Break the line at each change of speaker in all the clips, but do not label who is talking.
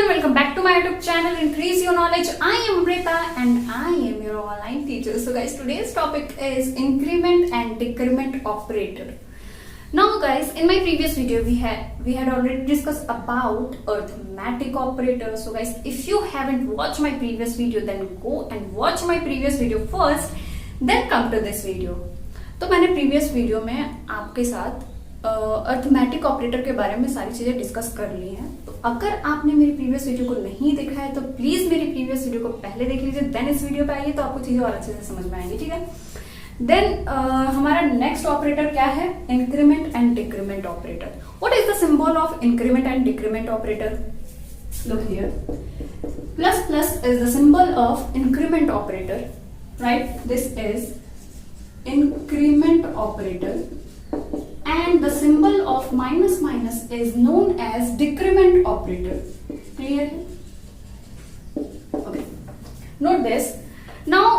everyone, welcome back to my YouTube channel Increase Your Knowledge. I am Amrita and I am your online teacher. So guys, today's topic is increment and decrement operator. Now guys, in my previous video we had already discussed about arithmetic operator. So guys, if you haven't watched my previous video, then go and watch my previous video first, then come to this video. तो मैंने previous video में आपके साथ arithmetic operator के बारे में सारी चीजें डिस्कस कर ली हैं। तो अगर आपने मेरी प्रीवियस वीडियो को नहीं देखा है तो प्लीज मेरी प्रीवियस वीडियो को पहले देख लीजिए, देन इस वीडियो पे आइए तो आपको चीजें और अच्छे से समझ में आएंगी। ठीक है, देन हमारा नेक्स्ट ऑपरेटर क्या है? Increment and decrement operator. What is the symbol of increment and decrement operator? Look here, plus plus is the symbol of increment operator, right? This is increment operator and the symbol of minus minus is known as decrement operator. Clear? Okay, note this. Now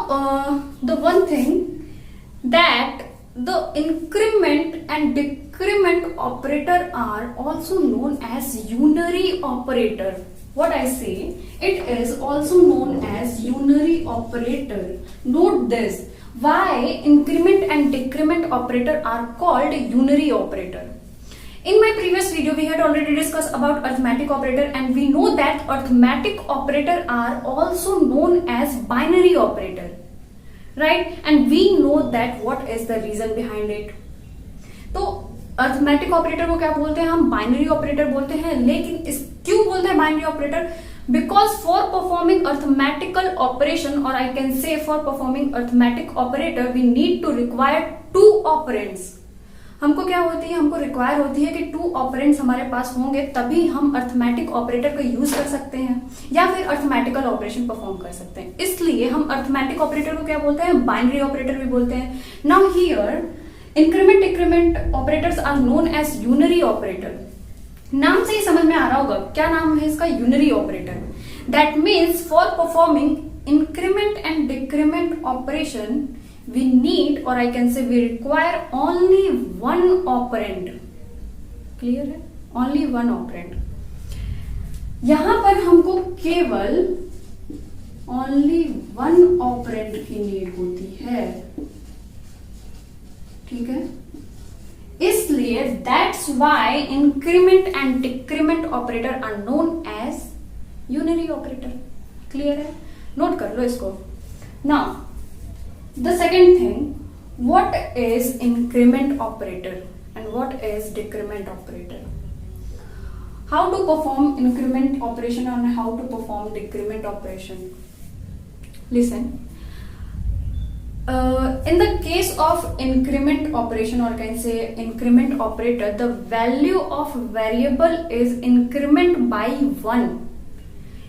the one thing that the increment and decrement operator are also known as unary operator. What I say, it is also known as unary operator. Note this. Why increment and decrement operator are called unary operator? In my previous video we had already discussed about arithmetic operator and we know that arithmetic operator are also known as binary operator, right? And we know that what is the reason behind it. तो arithmetic operator को क्या बोलते हैं? हम binary operator बोलते हैं। लेकिन इस क्यों बोलते हैं binary operator? Because for performing arithmetical operation, or I can say for performing arithmetic operator, we need to require two operands. हमको क्या होती है? हमको रिक्वायर होती है कि टू ऑपरेंड्स हमारे पास होंगे तभी हम अर्थमेटिक ऑपरेटर का यूज कर सकते हैं या फिर अर्थमेटिकल ऑपरेशन परफॉर्म कर सकते हैं। इसलिए हम अर्थमेटिक ऑपरेटर को क्या बोलते हैं? बाइनरी ऑपरेटर भी बोलते हैं। Now here increment decrement operators are known as unary operator. नाम से ही समझ में आ रहा होगा क्या नाम है इसका? Unary operator. That means for performing increment and decrement operation we need, और I can say we require only one operand. Clear है? Only one operand. यहां पर हमको केवल ओनली वन ऑपरेंड की नीड होती है। ठीक है, इसलिए that's why increment and decrement operator are known as unary operator. Clear है? नोट कर लो इसको। Now the second thing, what is increment operator and what is decrement operator? How to perform increment operation and how to perform decrement operation? Listen. In the case of increment operation, or can say increment operator, the value of variable is increment by 1.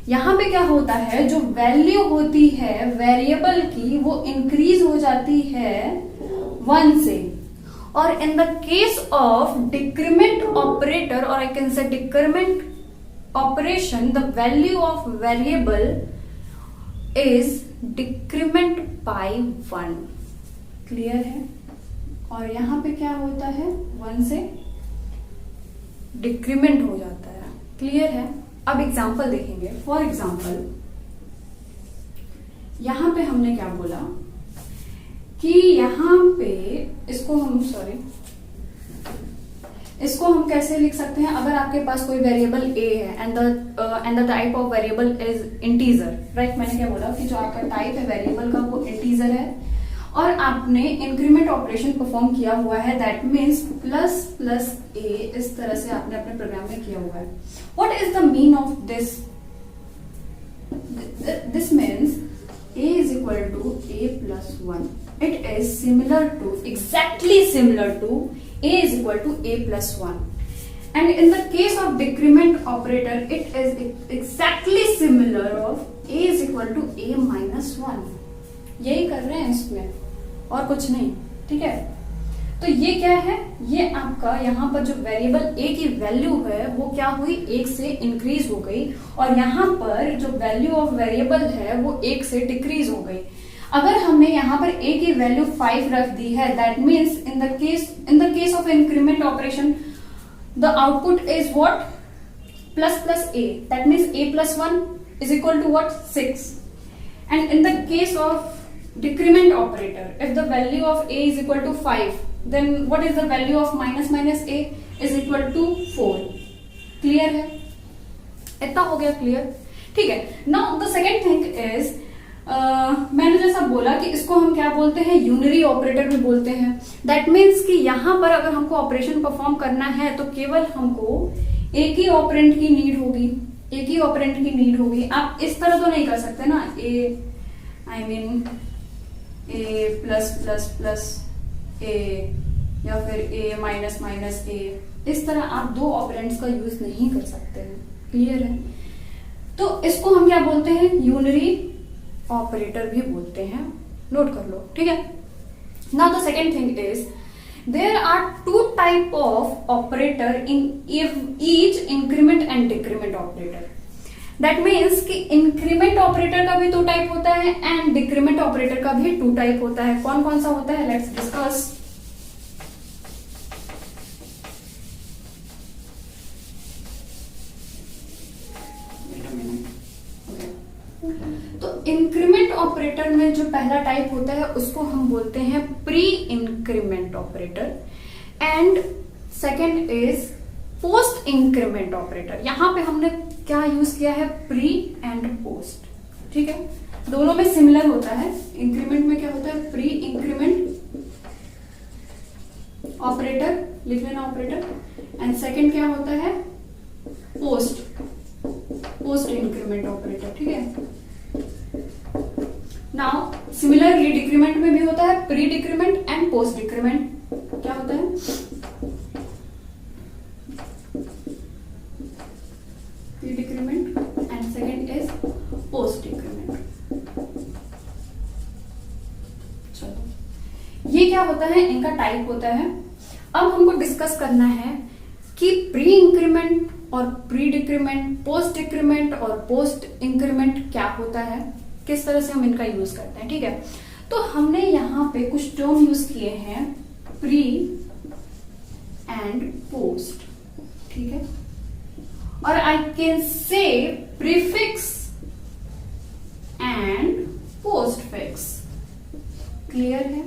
यहां पे क्या होता है? जो value होती है variable की वो इंक्रीज हो जाती है 1 से। और in the case of decrement operator, और I can say decrement operation, the value of variable is decrement by 1। Clear है? और यहां पे क्या होता है? 1 से डिक्रीमेंट हो जाता है। क्लियर है? अब एग्जांपल देखेंगे। फॉर एग्जांपल यहां पे हमने क्या बोला कि यहां पे इसको हम कैसे लिख सकते हैं? अगर आपके पास कोई वेरिएबल a है and the type of variable is integer, right? मैंने क्या बोला कि जो आपका टाइप है वेरिएबल का वो इंटीजर है और आपने इंक्रीमेंट ऑपरेशन परफॉर्म किया हुआ है। That means plus plus a, इस तरह से आपने अपने प्रोग्राम में किया हुआ है। What is the mean of this? This means a is equal to a plus 1. It is similar to, exactly similar to a is equal to a plus 1. And in the case of decrement operator, it is exactly similar of a is equal to a minus 1. यही कर रहे हैं इसमें और कुछ नहीं। ठीक है, तो ये क्या है? ये आपका यहाँ पर जो वेरिएबल a की वैल्यू है वो क्या हुई? 1 से इंक्रीज हो गई और यहाँ पर जो वैल्यू ऑफ वेरिएबल है वो 1 से डिक्रीज हो गई। अगर हमने यहाँ पर a की वैल्यू 5 रख दी है, that means in the case of increment operation the output is what? plus plus a, that means a plus 1 is equal to what? 6. And in the case of decrement operator, if the value of a is equal to 5, then what is the value of minus minus a is equal to 4. Clear है? इतना हो गया clear? ठीक है. Now the second thing is, मैंने जैसा बोला कि इसको हम क्या बोलते हैं, यूनरी ऑपरेटर भी बोलते हैं. दैट मीन्स कि यहां पर अगर हमको ऑपरेशन परफॉर्म करना है तो केवल हमको एक ही ऑपरेंट की नीड होगी, एक ही ऑपरेंट की नीड होगी. आप इस तरह तो नहीं कर सकते ना, I mean a plus plus plus a या फिर ए माइनस माइनस ए. इस तरह आप दो ऑपरेंट्स का यूज नहीं कर सकते हैं. क्लियर है? तो इसको हम क्या बोलते हैं, यूनरी ऑपरेटर भी बोलते हैं. नोट कर लो. ठीक है. Now the second thing is, there are two type of operator in each increment and decrement operator. That means कि increment operator का भी 2 टाइप होता है and decrement operator का भी 2 टाइप होता है. कौन कौन सा होता है, let's discuss. तो इंक्रीमेंट ऑपरेटर में जो पहला टाइप होता है उसको हम बोलते हैं pre increment operator, and second is post increment operator. यहां पे हमने क्या यूज किया है, प्री एंड पोस्ट. ठीक है, दोनों में सिमिलर होता है. इंक्रीमेंट में क्या होता है, प्री इंक्रीमेंट ऑपरेटर, लिख लेना ऑपरेटर, एंड सेकंड क्या होता है, पोस्ट इंक्रीमेंट ऑपरेटर. ठीक है. नाउ सिमिलरली डिक्रीमेंट में भी होता है pre decrement and post decrement. क्या होता है, pre decrement and second is post decrement. चलो, ये क्या होता है, इनका टाइप होता है. अब हमको डिस्कस करना है कि प्री इंक्रीमेंट और प्री डिक्रीमेंट, पोस्ट डिक्रीमेंट और पोस्ट इंक्रीमेंट क्या होता है, किस तरह से हम इनका यूज करते हैं. ठीक है. तो हमने यहां पे कुछ टर्म यूज किए हैं, प्री एंड पोस्ट. ठीक है. और आई कैन से प्रीफिक्स एंड पोस्टफिक्स. क्लियर है?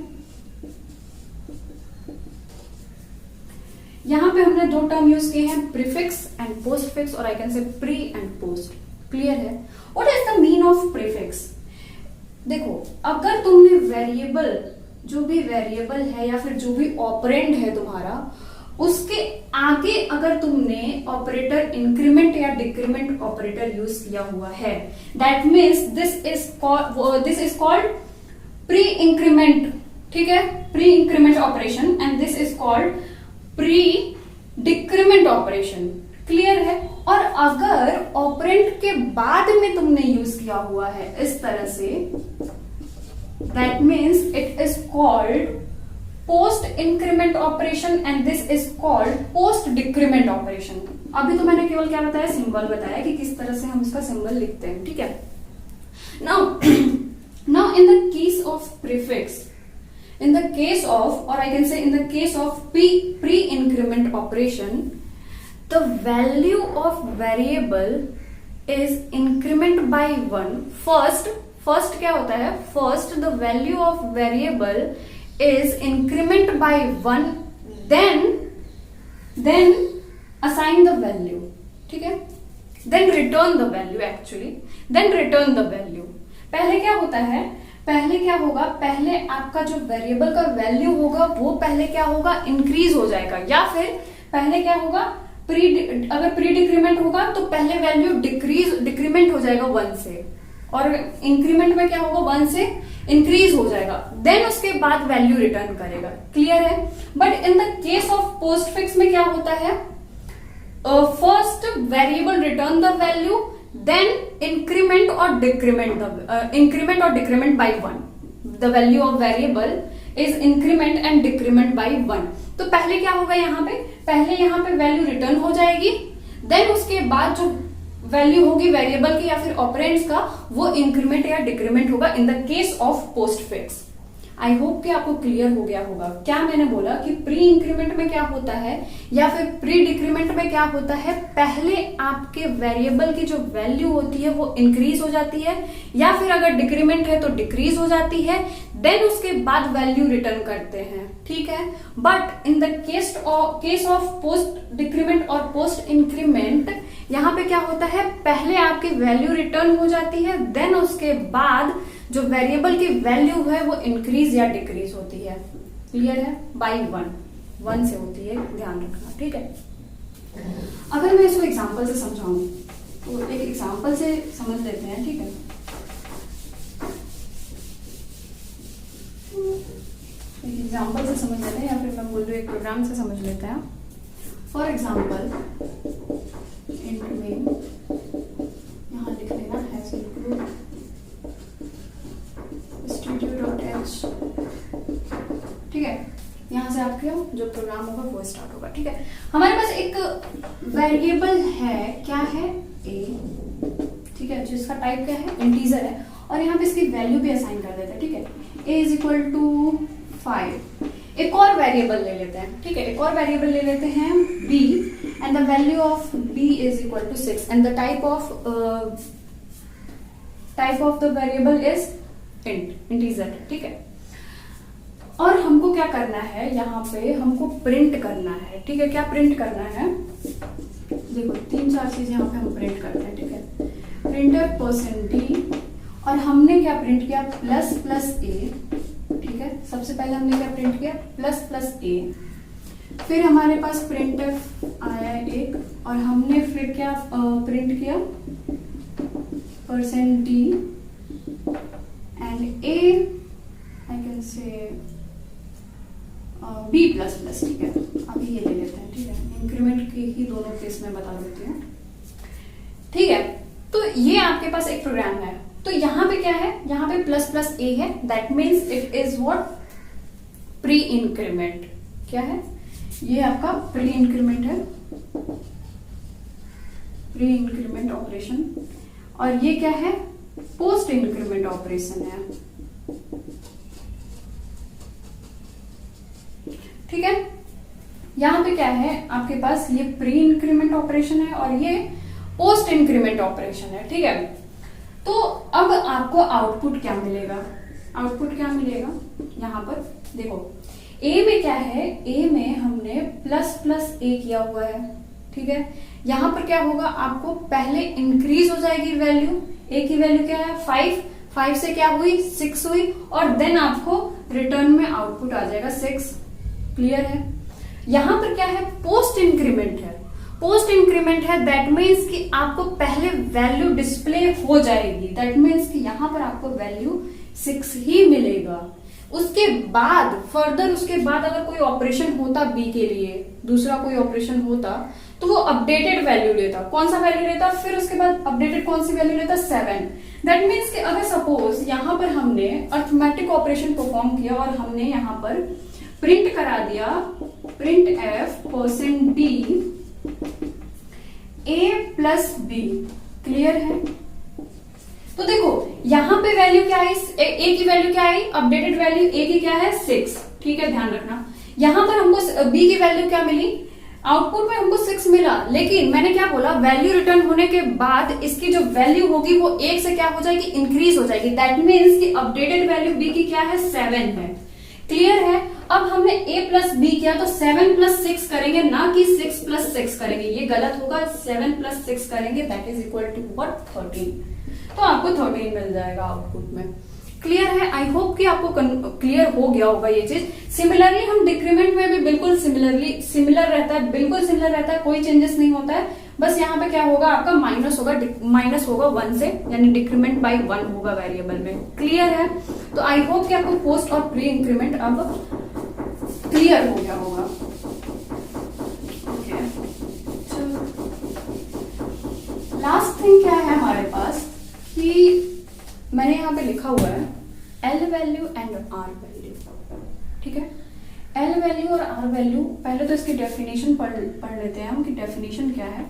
यहां पे हमने 2 टर्म यूज किए हैं, प्रीफिक्स एंड पोस्टफिक्स, और I can say pre and post. Clear है? What is the mean of prefix? देखो, अगर तुमने वेरिएबल, जो भी वेरिएबल है या फिर जो भी ऑपरेंड है तुम्हारा, उसके आगे अगर तुमने ऑपरेटर इंक्रीमेंट या डिक्रीमेंट ऑपरेटर यूज किया हुआ है, that means this is called pre increment. ठीक है, pre increment operation, and this is called pre decrement operation. Clear है? और अगर ऑपरेंट के बाद में तुमने यूज किया हुआ है इस तरह से, that means it is called post increment operation, and this is called post decrement operation. अभी तो मैंने केवल क्या बताया, सिंबल बताया कि किस तरह से हम इसका सिंबल लिखते हैं. ठीक है. Now in the case of prefix, in the case of, or I can say in the case of pre-increment operation, the value of variable is increment by 1. First क्या होता है, first the value of variable is increment by 1, then assign the value. ठीक है. then return the value, actually then return the value. पहले क्या होता है, पहले क्या होगा, पहले आपका जो वेरिएबल का वैल्यू होगा वो पहले क्या होगा, इंक्रीज हो जाएगा, या फिर पहले क्या होगा, अगर प्री डिक्रीमेंट होगा तो पहले वैल्यू डिक्रीमेंट हो जाएगा 1 से, और इंक्रीमेंट में क्या होगा, 1 से इंक्रीज हो जाएगा, देन उसके बाद वैल्यू रिटर्न करेगा. क्लियर है? But in the case of postfix में क्या होता है, first variable return the value, then increment or decrement by 1. The value of variable is increment and decrement by 1. तो पहले क्या होगा, यहाँ पे पहले यहाँ पे वैल्यू रिटर्न हो जाएगी, देन उसके बाद जो वैल्यू होगी वेरिएबल की या फिर ऑपरेंड्स का, वो इंक्रीमेंट या डिक्रीमेंट होगा इन the case of postfix. I hope कि आपको क्लियर हो गया होगा। क्या मैंने बोला कि प्री इंक्रीमेंट में क्या होता है या फिर प्री डिक्रीमेंट में क्या होता है, पहले आपके वेरिएबल की जो वैल्यू होती है वो इंक्रीज हो जाती है, या फिर अगर डिक्रीमेंट है तो डिक्रीज हो जाती है, देन उसके बाद वैल्यू रिटर्न करते हैं, ठीक है। But in the case of post decrement और पोस्ट इंक्रीमेंट, यहाँ पे क्या होता है, पहले आपकी वैल्यू रिटर्न हो जाती है, देन उसके बाद जो वेरिएबल की वैल्यू है वो इंक्रीज या डिक्रीज होती है। क्लियर है? बाई वन से होती है, ध्यान रखना, ठीक है। अगर मैं इसको एग्जांपल से समझाऊं तो एक एग्जांपल से समझ लेते हैं, ठीक है। एक एग्जांपल से समझ लेते हैं, या फिर मैं बोल दूं एक प्रोग्राम से समझ लेते हैं। फॉर एग्जाम्पल इंक्रीमेंट, यहाँ लिख लेना हैज इंक्लूड studio.h, ठीक है। यहां से आपका जो प्रोग्राम होगा वो स्टार्ट होगा, ठीक है। हमारे पास एक वेरिएबल है, क्या है, a, ठीक है, जिसका टाइप क्या है, इंटीजर है, और यहाँ पे इसकी वैल्यू भी असाइन कर देते हैं, ठीक है। a is equal to 5। एक और वेरिएबल ले लेते हैं, ठीक है, एक और वेरिएबल ले लेते हैं b, and the value of b is equal to 6, and the type of the variable is integer, ठीक है। और हमको क्या करना है, यहाँ पे हमको प्रिंट करना है, ठीक है। क्या प्रिंट करना है, देखो 3-4 चीजें यहाँ पे हम प्रिंट करते हैं, ठीक है। प्रिंटर %d, और हमने क्या प्रिंट किया, प्लस प्लस a, ठीक है। सबसे पहले हमने क्या प्रिंट किया, प्लस प्लस a, फिर हमारे पास प्रिंटफ आया एक, और हमने फिर क्या प्रिंट किया, %d and a, I can say b plus plus, ठीक है। अभी ये ले लेते हैं, ठीक है, इंक्रीमेंट के ही दोनों केस में बता देती हूँ, ठीक है। तो ये आपके पास एक प्रोग्राम है, तो यहाँ पे क्या है, यहाँ पे प्लस प्लस a है, that means it is what, pre increment. क्या है, ये आपका प्री इंक्रीमेंट है, प्री इंक्रीमेंट ऑपरेशन, और ये क्या है, पोस्ट इंक्रीमेंट ऑपरेशन है, ठीक है। यहां पे क्या है, आपके पास ये प्री इंक्रीमेंट ऑपरेशन है और ये पोस्ट इंक्रीमेंट ऑपरेशन है, ठीक है। तो अब आपको आउटपुट क्या मिलेगा, आउटपुट क्या मिलेगा, यहां पर देखो a में क्या है, a में हमने प्लस प्लस a किया हुआ है, ठीक है। यहां पर क्या होगा, आपको पहले इंक्रीज हो जाएगी वैल्यू, a की वैल्यू क्या है 5 से क्या हुई 6 हुई, और देन आपको रिटर्न में आउटपुट आ जाएगा 6। क्लियर है? यहां पर क्या है, पोस्ट इंक्रीमेंट है, पोस्ट इंक्रीमेंट है, दैट मीन्स कि आपको पहले वैल्यू डिस्प्ले हो जाएगी, दैट मीन्स कि यहां पर आपको वैल्यू 6 ही मिलेगा। उसके बाद फर्दर, उसके बाद अगर कोई ऑपरेशन होता बी के लिए, दूसरा कोई ऑपरेशन होता, तो वो अपडेटेड वैल्यू लेता। कौन सा वैल्यू लेता, फिर उसके बाद अपडेटेड कौन सी वैल्यू लेता, 7। दैट मीन्स कि अगर सपोज यहां पर हमने अरिथमेटिक ऑपरेशन परफॉर्म किया और हमने यहां पर प्रिंट करा दिया, print f %d a plus b, clear है। तो देखो यहां पे वैल्यू क्या आई, a की वैल्यू क्या आई, अपडेटेड वैल्यू a की क्या है 6, ठीक है, ध्यान रखना। यहां पर हमको b की वैल्यू क्या मिली, आउटपुट में हमको 6 मिला, लेकिन मैंने क्या बोला, वैल्यू रिटर्न होने के बाद इसकी जो वैल्यू होगी वो 1 से क्या हो जाएगी, इंक्रीज हो जाएगी। दैट मीन्स कि अपडेटेड वैल्यू b की क्या है 7 है। क्लियर है? अब हमने a प्लस b किया तो 7 प्लस 6 करेंगे, ना कि 6 प्लस 6 करेंगे, ये गलत होगा। 7 प्लस 6 करेंगे, that is equal to what, 13। तो आपको 13 मिल जाएगा आउटपुट में। क्लियर है? आई होप कि आपको क्लियर हो गया होगा ये चीज। सिमिलरली हम डिक्रीमेंट में भी बिल्कुल सिमिलर रहता है, बिल्कुल सिमिलर रहता है, कोई चेंजेस नहीं होता है। बस यहाँ पे क्या होगा, आपका माइनस होगा 1 से, यानी डिक्रीमेंट बाय 1 होगा वेरिएबल में। क्लियर है? तो आई होप कि आपको पोस्ट और प्री इंक्रीमेंट अब क्लियर हो गया होगा। ओके, लास्ट थिंग क्या है हमारे पास, कि मैंने यहाँ पे लिखा हुआ है L value and R value, ठीक है। L वैल्यू और R वैल्यू, पहले तो इसकी डेफिनेशन पढ़ लेते हैं हम कि डेफिनेशन क्या है।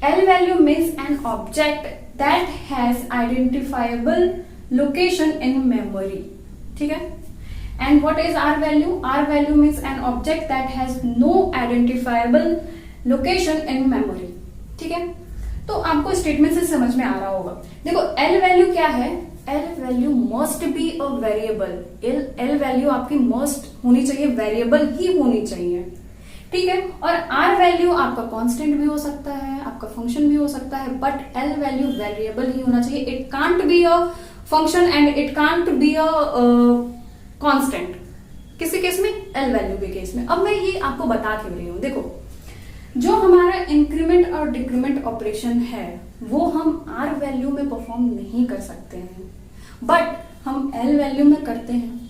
L value means an object that has identifiable location in memory, ठीक है। And what is R value? R value means an object that has no identifiable location in memory. ठीक है, तो आपको स्टेटमेंट से समझ में आ रहा होगा. देखो L वैल्यू क्या है? L value must be a variable. L value आपकी मस्ट होनी चाहिए, वेरिएबल ही होनी चाहिए. ठीक है, और R वैल्यू आपका कांस्टेंट भी हो सकता है, आपका फंक्शन भी हो सकता है, बट L वैल्यू वेरिएबल ही होना चाहिए. It can't be a function and it can't be a constant. किसी केस में? L वैल्यू के केस में. अब मैं ये आपको बता क्यों रही हूं. देखो, जो हमारा इंक्रीमेंट और डिक्रीमेंट ऑपरेशन है वो हम R वैल्यू में परफॉर्म नहीं कर सकते हैं, बट हम L वैल्यू में करते हैं.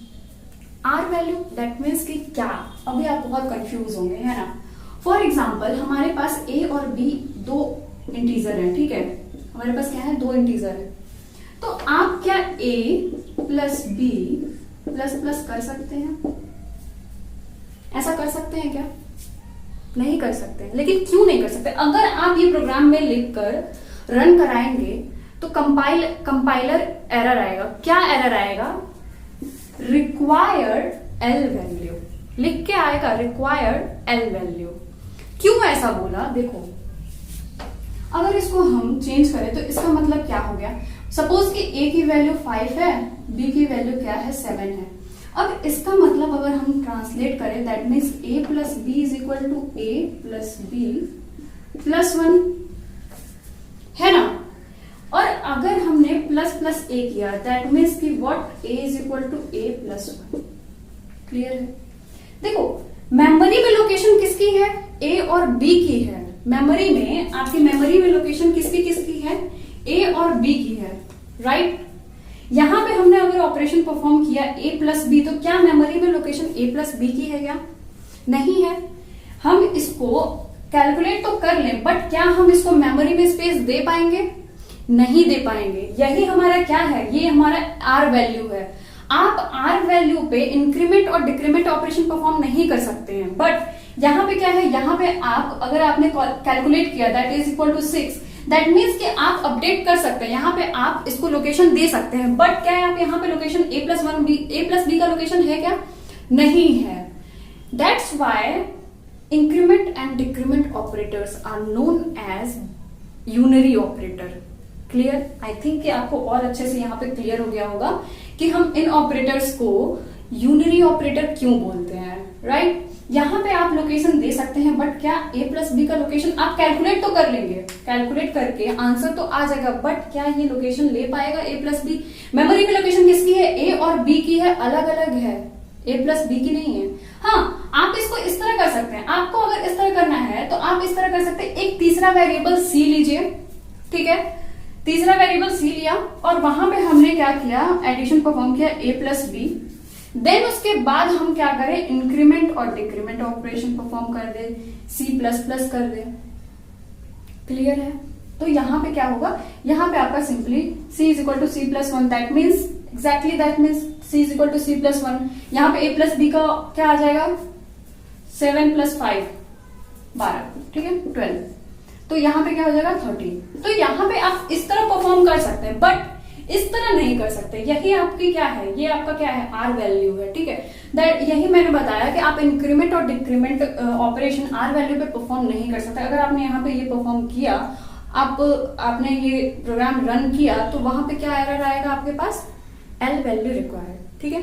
R वैल्यू दैट मीन्स कि क्या? अभी आप बहुत कंफ्यूज होंगे, है ना. फॉर एग्जाम्पल हमारे पास A और B दो इंटीजर है. ठीक है, हमारे पास क्या है? दो इंटीजर है. तो आप क्या A plus B plus plus कर सकते हैं? ऐसा कर सकते हैं क्या? नहीं कर सकते. लेकिन क्यों नहीं कर सकते? अगर आप ये प्रोग्राम में लिखकर रन कराएंगे तो कंपाइलर एरर आएगा. क्या एरर आएगा? रिक्वायर्ड L वैल्यू लिख के आएगा. Required L value. क्यों ऐसा बोला? देखो, अगर इसको हम चेंज करें तो इसका मतलब क्या हो गया? सपोज कि A की वैल्यू 5 है, B की वैल्यू क्या है? 7 है. अब इसका मतलब अगर हम ट्रांसलेट करें that means A plus B is equal to A plus B plus 1, है ना. और अगर हमने प्लस प्लस A किया दैट मीन्स कि what? A is equal to A plus 1. Clear है? देखो, मेमोरी में लोकेशन किसकी है? A और B की है. मेमोरी में आपकी मेमोरी में लोकेशन किसकी है? A और B की है, राइट. यहां पे हमने अगर ऑपरेशन परफॉर्म किया A प्लस बी, तो क्या मेमोरी में लोकेशन A प्लस बी की है क्या? नहीं है. हम इसको कैलकुलेट तो कर लें, बट क्या हम इसको मेमोरी में स्पेस दे पाएंगे? नहीं दे पाएंगे. यही हमारा क्या है? ये हमारा R वैल्यू है. आप R वैल्यू पे इंक्रीमेंट और डिक्रीमेंट ऑपरेशन परफॉर्म नहीं कर सकते हैं, बट यहाँ पे क्या है? यहाँ पे आप अगर आपने कैलकुलेट किया that is equal to 6, that means कि आप अपडेट कर सकते हैं. यहाँ पे आप इसको लोकेशन दे सकते हैं, बट क्या है? आप यहाँ पे लोकेशन A प्लस बी का लोकेशन है क्या? नहीं है. That's why increment and decrement operators are known as unary operator. Clear? I think कि आपको और अच्छे से यहाँ पे क्लियर हो गया होगा कि हम इन ऑपरेटर्स को यूनरी ऑपरेटर क्यों बोलते हैं, राइट. यहाँ पे आप लोकेशन दे सकते हैं, बट क्या A प्लस बी का लोकेशन आप कैलकुलेट तो कर लेंगे. कैलकुलेट करके आंसर तो आ जाएगा, बट क्या ये लोकेशन ले पाएगा A प्लस बी? मेमोरी में लोकेशन किसकी है? A और B की है, अलग अलग है. A प्लस बी की नहीं है. हाँ, आप इसको इस तरह कर सकते हैं. आपको अगर इस तरह करना है तो आप इस तरह कर सकते हैं. एक तीसरा वेरिएबल C लीजिए. ठीक है, तीसरा वेरिएबल C लिया और वहां पे हमने क्या किया? एडिशन परफॉर्म किया A प्लस बी. देन उसके बाद हम क्या करें? इंक्रीमेंट और डिक्रीमेंट ऑपरेशन परफॉर्म कर दे, C प्लस प्लस कर दे. क्लियर है? तो यहाँ पे क्या होगा? यहाँ पे आपका simply C is equal to C plus 1. That means exactly that means C is equal to C plus 1. यहाँ पे A प्लस बी का क्या आ जाएगा? 7 प्लस 5 12. ठीक है, 12. तो यहाँ पे क्या हो जाएगा? 30. तो यहाँ पे आप इस तरह परफॉर्म कर सकते हैं, बट इस तरह नहीं कर सकते. यही आपकी क्या है? ये आपका क्या है? R वैल्यू है. ठीक है, दैट यही मैंने बताया कि आप इंक्रीमेंट और डिक्रीमेंट ऑपरेशन R वैल्यू पे परफॉर्म नहीं कर सकते. अगर आपने यहाँ पे ये परफॉर्म किया, आपने ये प्रोग्राम रन किया, तो वहां पे क्या एरर आएगा आपके पास? L value required. ठीक है,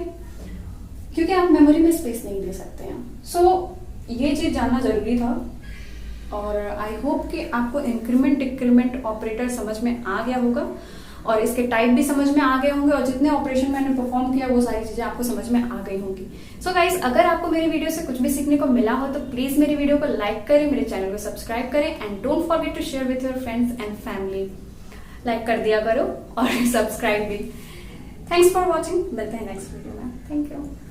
क्योंकि आप मेमोरी में स्पेस नहीं दे सकते हैं. सो ये चीज जानना जरूरी था. और आई होप कि आपको इंक्रीमेंट डिक्रीमेंट ऑपरेटर समझ में आ गया होगा और इसके टाइप भी समझ में आ गए होंगे, और जितने ऑपरेशन मैंने परफॉर्म किया वो सारी चीजें आपको समझ में आ गई होंगी. सो गाइस, अगर आपको मेरी वीडियो से कुछ भी सीखने को मिला हो तो प्लीज मेरी वीडियो को लाइक करें, मेरे चैनल को सब्सक्राइब करें, and don't forget to share with your friends and family. Like कर दिया करो और सब्सक्राइब भी. Thanks for watching. मिलते हैं नेक्स्ट वीडियो में. Thank you.